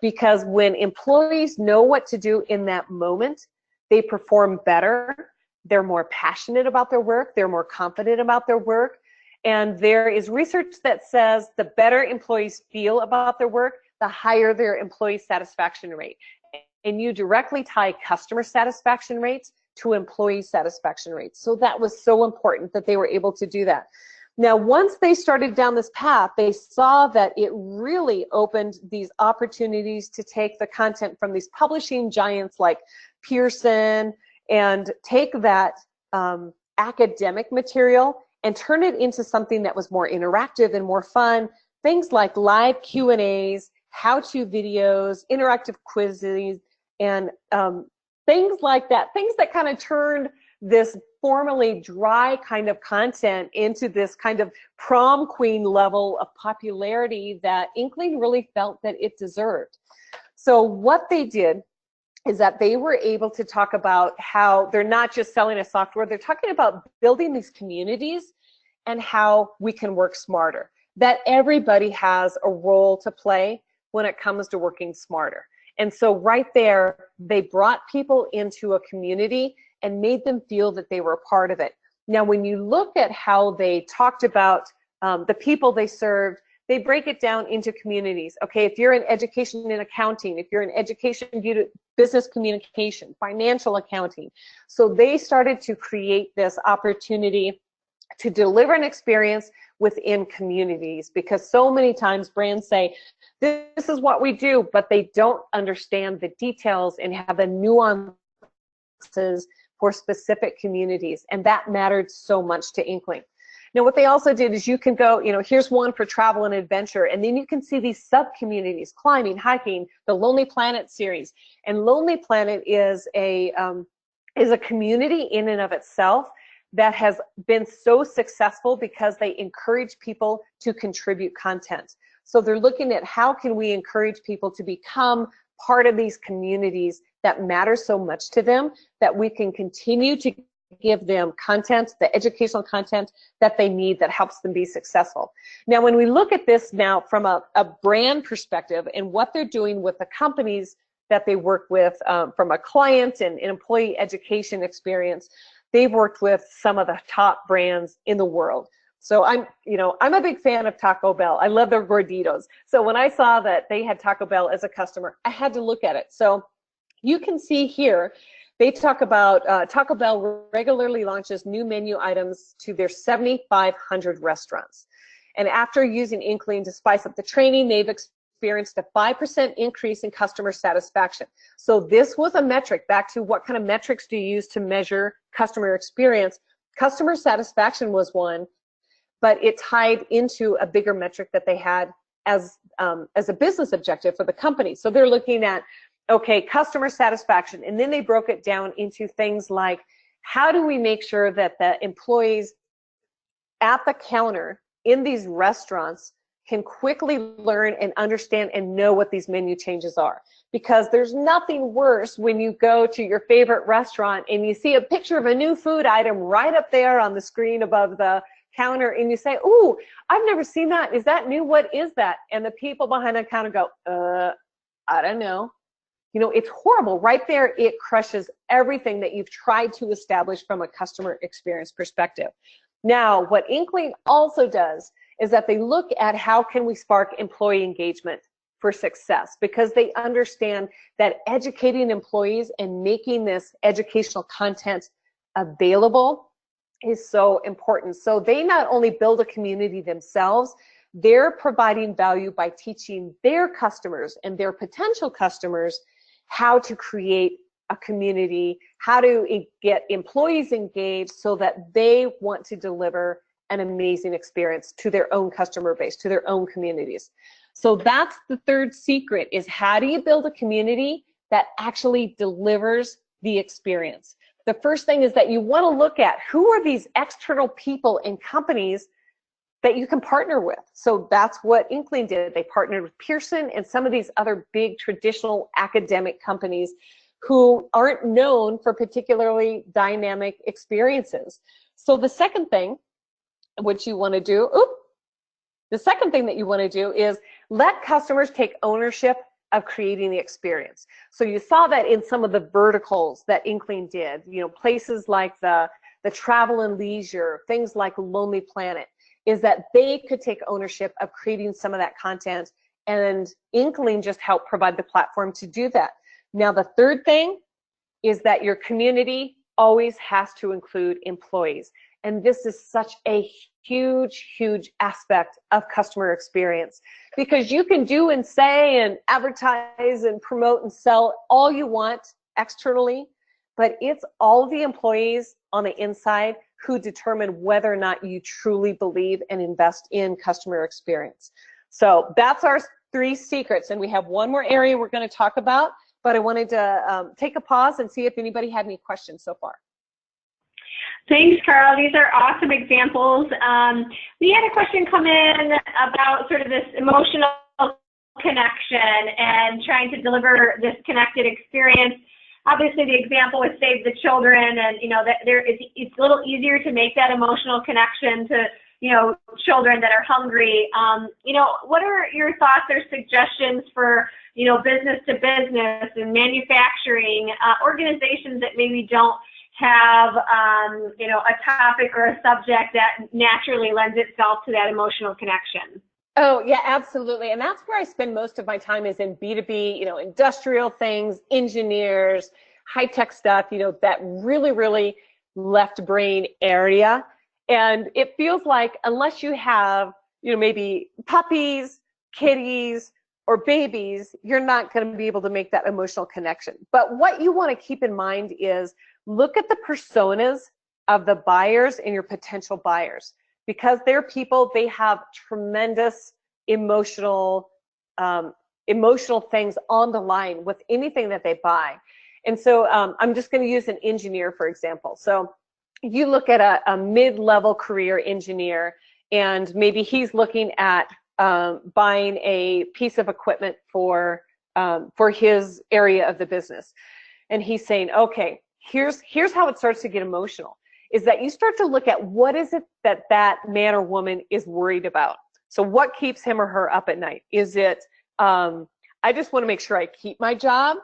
because when employees know what to do in that moment, they perform better, they're more passionate about their work, they're more confident about their work. And there is research that says the better employees feel about their work, the higher their employee satisfaction rate. And you directly tie customer satisfaction rates to employee satisfaction rates. So that was so important that they were able to do that. Now, once they started down this path, they saw that it really opened these opportunities to take the content from these publishing giants like Pearson and take that academic material and turn it into something that was more interactive and more fun. Things like live Q&As, how-to videos, interactive quizzes, and things like that. Things that kind of turned this formerly dry kind of content into this kind of prom queen level of popularity that Inkling really felt that it deserved. So what they did is that they were able to talk about how they're not just selling a software, they're talking about building these communities and how we can work smarter, that everybody has a role to play when it comes to working smarter. And so right there, they brought people into a community and made them feel that they were a part of it. Now, when you look at how they talked about the people they served, they break it down into communities. Okay, if you're in education and accounting, if you're in education, business communication, financial accounting. So they started to create this opportunity to deliver an experience within communities, because so many times brands say, this is what we do, but they don't understand the details and have the nuances for specific communities. And that mattered so much to Inkling. Now, what they also did is you can go, here's one for travel and adventure, and then you can see these sub-communities, climbing, hiking, the Lonely Planet series. And Lonely Planet is a community in and of itself that has been so successful because they encourage people to contribute content. So they're looking at how can we encourage people to become part of these communities that matter so much to them, that we can continue to give them content, the educational content that they need that helps them be successful. Now, when we look at this now from a brand perspective and what they're doing with the companies that they work with from a client and employee education experience, they've worked with some of the top brands in the world. So I'm a big fan of Taco Bell. I love their gorditos. So when I saw that they had Taco Bell as a customer, I had to look at it. So you can see here, they talk about Taco Bell regularly launches new menu items to their 7,500 restaurants. And after using Inkling to spice up the training, they've experienced a 5% increase in customer satisfaction. So this was a metric, back to what kind of metrics do you use to measure customer experience? Customer satisfaction was one, but it tied into a bigger metric that they had as a business objective for the company. So they're looking at, okay, customer satisfaction, and then they broke it down into things like, how do we make sure that the employees at the counter in these restaurants can quickly learn and understand and know what these menu changes are? Because there's nothing worse when you go to your favorite restaurant and you see a picture of a new food item right up there on the screen above the counter, and you say, ooh, I've never seen that. Is that new? What is that? And the people behind the counter go, I don't know. It's horrible. Right there, it crushes everything that you've tried to establish from a customer experience perspective. Now, what Inkling also does is that they look at how can we spark employee engagement for success, because they understand that educating employees and making this educational content available is so important. So they not only build a community themselves, they're providing value by teaching their customers and their potential customers how to create a community, how to get employees engaged so that they want to deliver an amazing experience to their own customer base, to their own communities. So that's the third secret, is how do you build a community that actually delivers the experience? The first thing is that you want to look at who are these external people and companies that you can partner with. So that's what Inkling did. They partnered with Pearson and some of these other big traditional academic companies who aren't known for particularly dynamic experiences. So the second thing which you want to do, the second thing that you want to do is let customers take ownership of creating the experience. So you saw that in some of the verticals that Inkling did, places like the travel and leisure, things like Lonely Planet, is that they could take ownership of creating some of that content, and Inkling just helped provide the platform to do that. Now, the third thing is that your community always has to include employees. And this is such a huge, huge aspect of customer experience, because you can do and say and advertise and promote and sell all you want externally, but it's all the employees on the inside who determine whether or not you truly believe and invest in customer experience. So that's our 3 secrets. And we have one more area we're going to talk about, but I wanted to take a pause and see if anybody had any questions so far. Thanks, Carl. These are awesome examples. We had a question come in about sort of this emotional connection and trying to deliver this connected experience. Obviously, the example was Save the Children, and that it's a little easier to make that emotional connection to children that are hungry. What are your thoughts or suggestions for business to business and manufacturing organizations that maybe don't have a topic or a subject that naturally lends itself to that emotional connection? Oh, yeah, absolutely. And that's where I spend most of my time, is in B2B, industrial things, engineers, high-tech stuff, that really, really left brain area. And it feels like unless you have, maybe puppies, kitties, or babies, you're not going to be able to make that emotional connection. But what you want to keep in mind is look at the personas of the buyers and your potential buyers. Because they're people, they have tremendous emotional things on the line with anything that they buy. And so I'm just going to use an engineer, for example. So you look at a mid-level career engineer, and maybe he's looking at buying a piece of equipment for his area of the business. And he's saying, okay, here's how it starts to get emotional. Is that you start to look at what is it that man or woman is worried about. So what keeps him or her up at night? Is it, I just want to make sure I keep my job?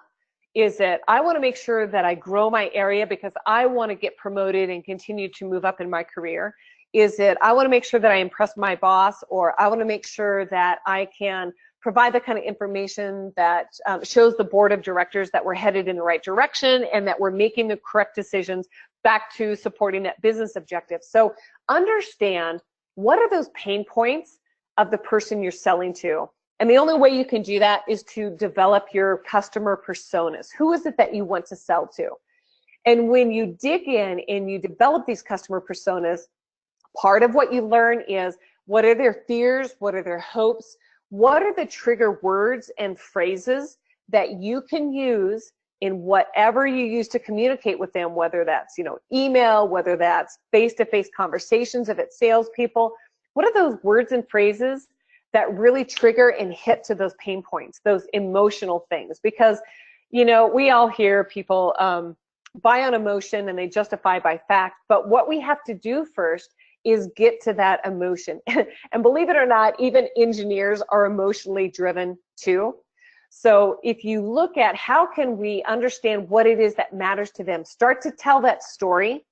Is it, I want to make sure that I grow my area because I want to get promoted and continue to move up in my career? Is it, I want to make sure that I impress my boss, or I want to make sure that I can provide the kind of information that shows the board of directors that we're headed in the right direction and that we're making the correct decisions back to supporting that business objective. So understand, what are those pain points of the person you're selling to? And the only way you can do that is to develop your customer personas. Who is it that you want to sell to? And when you dig in and you develop these customer personas, part of what you learn is, what are their fears? What are their hopes? What are the trigger words and phrases that you can use in whatever you use to communicate with them, whether that's, email, whether that's face-to-face conversations, if it's salespeople? What are those words and phrases that really trigger and hit to those pain points, those emotional things? Because, we all hear people buy on emotion and they justify by fact, but what we have to do first is get to that emotion. And believe it or not, even engineers are emotionally driven too. So if you look at how can we understand what it is that matters to them, start to tell that story.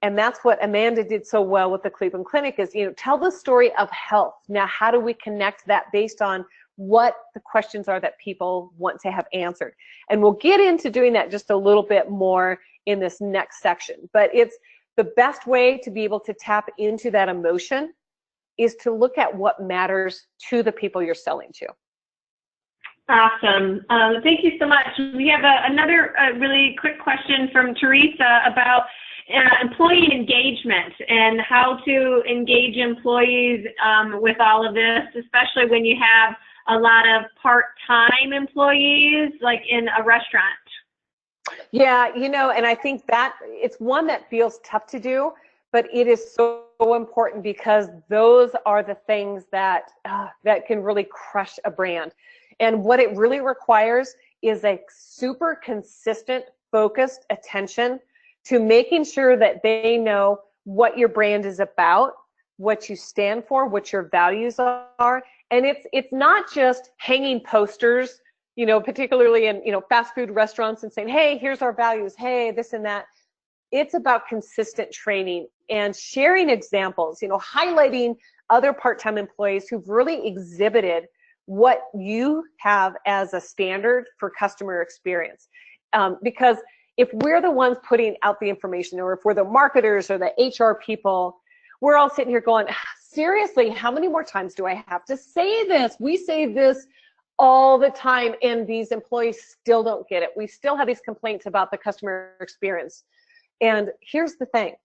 And that's what Amanda did so well with the Cleveland Clinic, is, tell the story of health. Now, how do we connect that based on what the questions are that people want to have answered? And we'll get into doing that just a little bit more in this next section. But it's the best way to be able to tap into that emotion is to look at what matters to the people you're selling to. Awesome. Thank you so much. We have another really quick question from Teresa about employee engagement and how to engage employees with all of this, especially when you have a lot of part-time employees, like in a restaurant. Yeah, and I think that it's one that feels tough to do, but it is so important, because those are the things that that can really crush a brand. And what it really requires is a super consistent, focused attention to making sure that they know what your brand is about, what you stand for, what your values are. And it's not just hanging posters, you know, particularly in, you know, fast food restaurants and saying, hey, here's our values, hey, this and that. It's about consistent training and sharing examples, you know, highlighting other part-time employees who've really exhibited what you have as a standard for customer experience. Because if we're the ones putting out the information, or if we're the marketers or the HR people, we're all sitting here going, seriously, how many more times do I have to say this? We say this all the time, and these employees still don't get it. We still have these complaints about the customer experience. And here's the thing.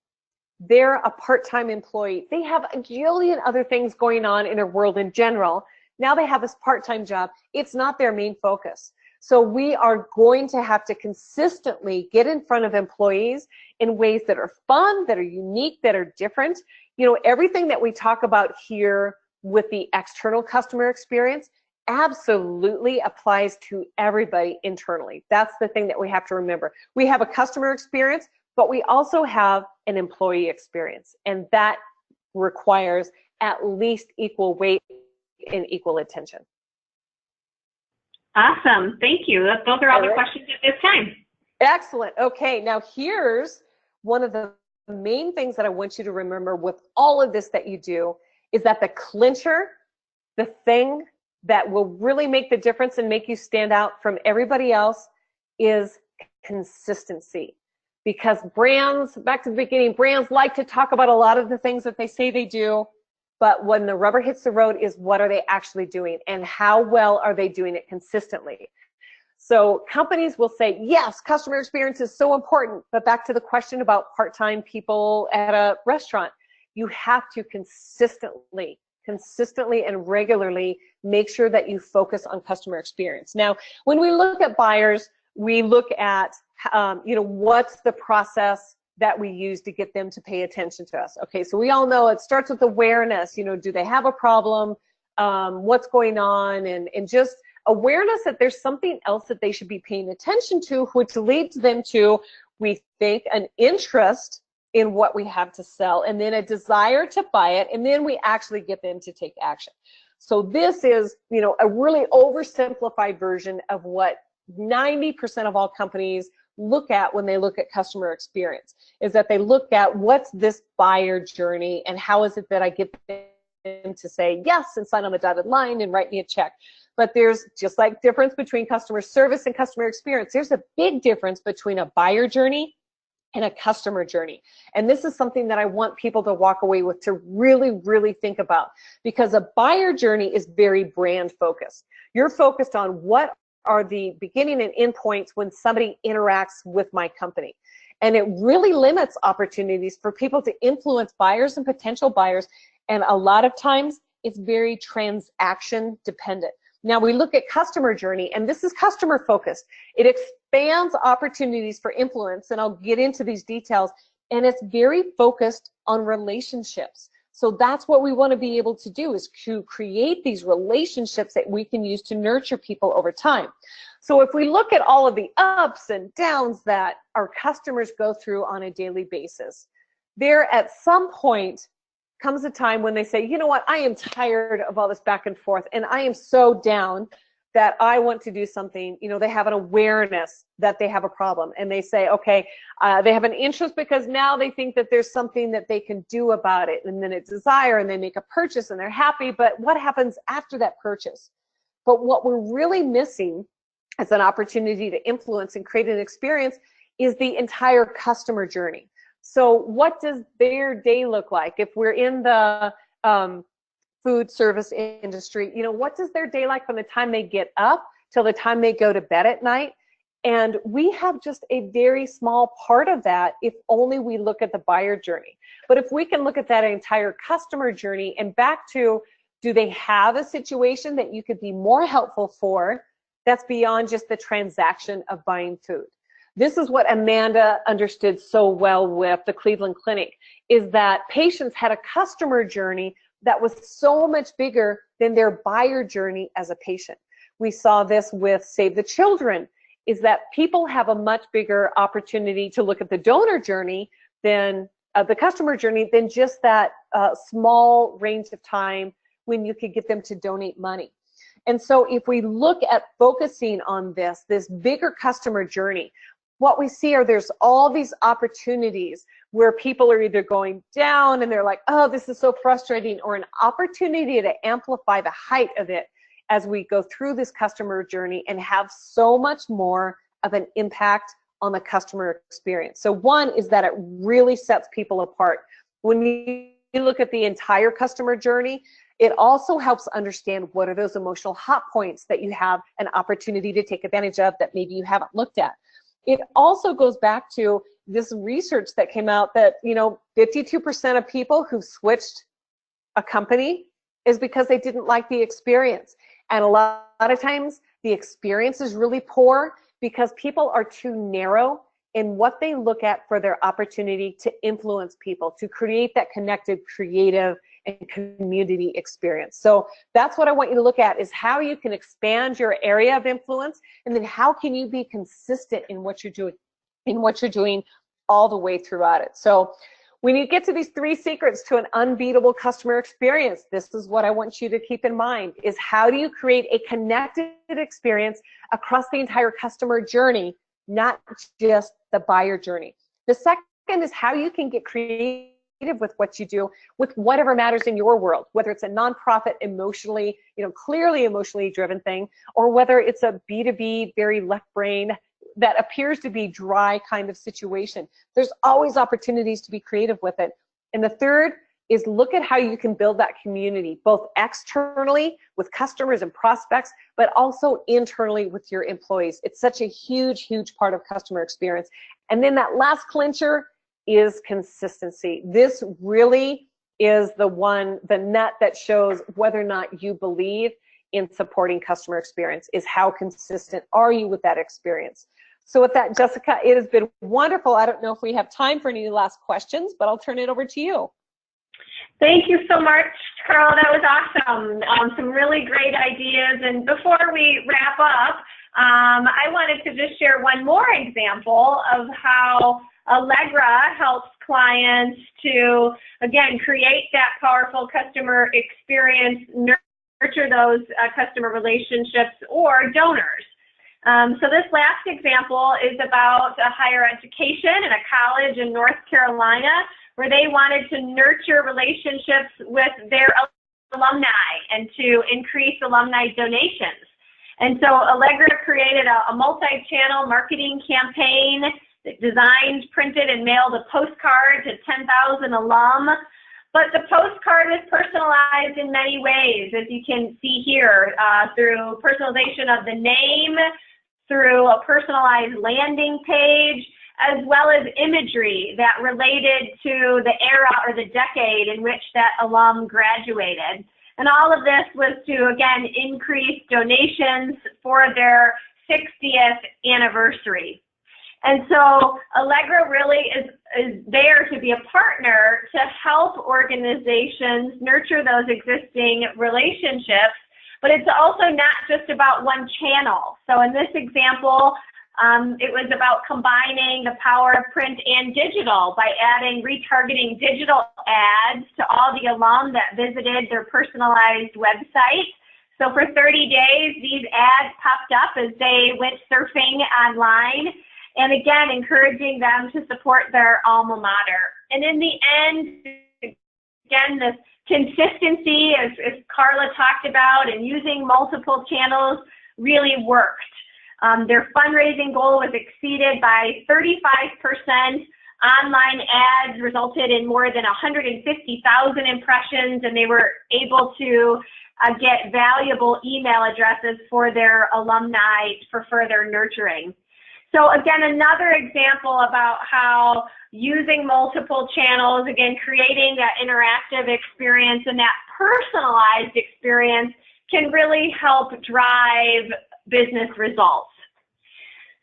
They're a part-time employee. They have a jillion other things going on in their world in general. Now they have this part-time job. It's not their main focus. So we are going to have to consistently get in front of employees in ways that are fun, that are unique, that are different. You know, everything that we talk about here with the external customer experience absolutely applies to everybody internally. That's the thing that we have to remember. We have a customer experience, but we also have an employee experience, and that requires at least equal weight and equal attention. Awesome. Thank you. Those are all the questions at this time. Excellent. Okay, now here's one of the main things that I want you to remember with all of this that you do is that the clincher, the thing that will really make the difference and make you stand out from everybody else is consistency. Because brands, back to the beginning, brands like to talk about a lot of the things that they say they do, but when the rubber hits the road is what are they actually doing and how well are they doing it consistently. So companies will say, yes, customer experience is so important, but back to the question about part-time people at a restaurant, you have to consistently and regularly make sure that you focus on customer experience. Now, when we look at buyers, we look at, you know, what's the process that we use to get them to pay attention to us. Okay, so we all know it starts with awareness. You know, do they have a problem? What's going on? And just awareness that there's something else that they should be paying attention to, which leads them to, we think, an interest in what we have to sell, and then a desire to buy it, and then we actually get them to take action. So this is, you know, a really oversimplified version of what 90% of all companies look at when they look at customer experience, is that they look at what's this buyer journey and how is it that I get them to say yes and sign on the dotted line and write me a check. But there's, just like difference between customer service and customer experience, there's a big difference between a buyer journey and a customer journey. And this is something that I want people to walk away with, to really, really think about, because a buyer journey is very brand focused. You're focused on what are the beginning and end points when somebody interacts with my company. And it really limits opportunities for people to influence buyers and potential buyers. And a lot of times it's very transaction dependent. Now we look at customer journey, and this is customer focused. It expands opportunities for influence, and I'll get into these details, and it's very focused on relationships. So that's what we want to be able to do, is to create these relationships that we can use to nurture people over time. So if we look at all of the ups and downs that our customers go through on a daily basis, there at some point comes a time when they say, you know what, I am tired of all this back and forth, and I am so down that I want to do something. You know, they have an awareness that they have a problem, and they say, okay, they have an interest because now they think that there's something that they can do about it, and then it's desire, and they make a purchase, and they're happy, but what happens after that purchase? But what we're really missing as an opportunity to influence and create an experience is the entire customer journey. So what does their day look like? If we're in the food service industry, you know, what does their day like from the time they get up till the time they go to bed at night? And we have just a very small part of that if only we look at the buyer journey. But if we can look at that entire customer journey and back to, do they have a situation that you could be more helpful for that's beyond just the transaction of buying food? This is what Amanda understood so well with the Cleveland Clinic, is that patients had a customer journey that was so much bigger than their buyer journey as a patient. We saw this with Save the Children, is that people have a much bigger opportunity to look at the donor journey than the customer journey than just that small range of time when you could get them to donate money. And so if we look at focusing on this bigger customer journey, what we see are there's all these opportunities where people are either going down and they're like, oh, this is so frustrating, or an opportunity to amplify the height of it as we go through this customer journey and have so much more of an impact on the customer experience. So one is that it really sets people apart. When you look at the entire customer journey, it also helps understand what are those emotional hot points that you have an opportunity to take advantage of that maybe you haven't looked at. It also goes back to this research that came out that, 52% of people who switched a company is because they didn't like the experience. And a lot of times the experience is really poor because people are too narrow in what they look at for their opportunity to influence people, to create that connected, creative, and community experience. So that's what I want you to look at, is how you can expand your area of influence, and then how can you be consistent in what you're doing all the way throughout it. So when you get to these 3 secrets to an unbeatable customer experience, this is what I want you to keep in mind, is how do you create a connected experience across the entire customer journey, not just the buyer journey. The second is how you can get creative with what you do with whatever matters in your world, whether it's a nonprofit, emotionally, clearly emotionally driven thing, or whether it's a B2B, very left brain, that appears to be dry kind of situation. There's always opportunities to be creative with it. And the third is look at how you can build that community, both externally with customers and prospects, but also internally with your employees. It's such a huge, huge part of customer experience. And then that last clincher is consistency. This really is the nut that shows whether or not you believe in supporting customer experience, is how consistent are you with that experience. So with that, Jessica, it has been wonderful. I don't know if we have time for any last questions, but I'll turn it over to you. Thank you so much, Carl. That was awesome. Some really great ideas. And before we wrap up, I wanted to just share one more example of how Allegra helps clients to, again, create that powerful customer experience, nurture those customer relationships or donors. So this last example is about a higher education and a college in North Carolina where they wanted to nurture relationships with their alumni and to increase alumni donations. And so Allegra created a multi-channel marketing campaign that designed, printed, and mailed a postcard to 10,000 alum. But the postcard is personalized in many ways, as you can see here, through personalization of the name, through a personalized landing page, as well as imagery that related to the era or the decade in which that alum graduated. And all of this was to, again, increase donations for their 60th anniversary. And so Allegra really is there to be a partner to help organizations nurture those existing relationships, but it's also not just about one channel. So in this example, it was about combining the power of print and digital by adding retargeting digital ads to all the alum that visited their personalized website. So for 30 days, these ads popped up as they went surfing online, and again, encouraging them to support their alma mater. And in the end, again, this consistency, as Carla talked about, and using multiple channels really worked. Their fundraising goal was exceeded by 35%. Online ads resulted in more than 150,000 impressions, and they were able to get valuable email addresses for their alumni for further nurturing. So again, another example about how using multiple channels, again, creating that interactive experience and that personalized experience can really help drive business results.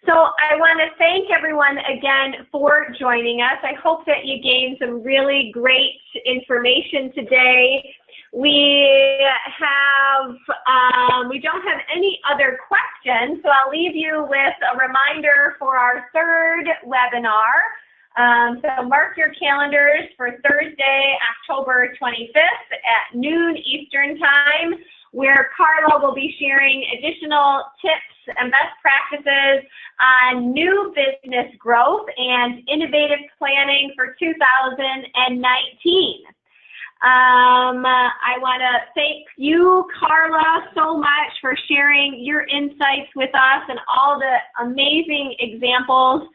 So I want to thank everyone again for joining us. I hope that you gained some really great information today. We don't have any other questions, so I'll leave you with a reminder for our third webinar. So mark your calendars for Thursday, October 25th at noon Eastern Time, where Carla will be sharing additional tips and best practices on new business growth and innovative planning for 2019. I want to thank you, Carla, so much for sharing your insights with us and all the amazing examples.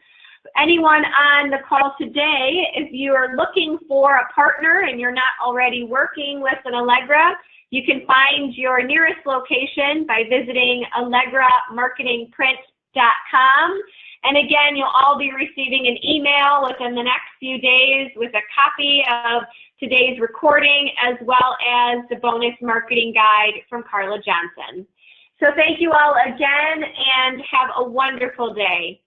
Anyone on the call today, if you are looking for a partner and you're not already working with an Allegra, you can find your nearest location by visiting allegramarketingprint.com. And again, you'll all be receiving an email within the next few days with a copy of today's recording, as well as the bonus marketing guide from Carla Johnson. So thank you all again, and have a wonderful day.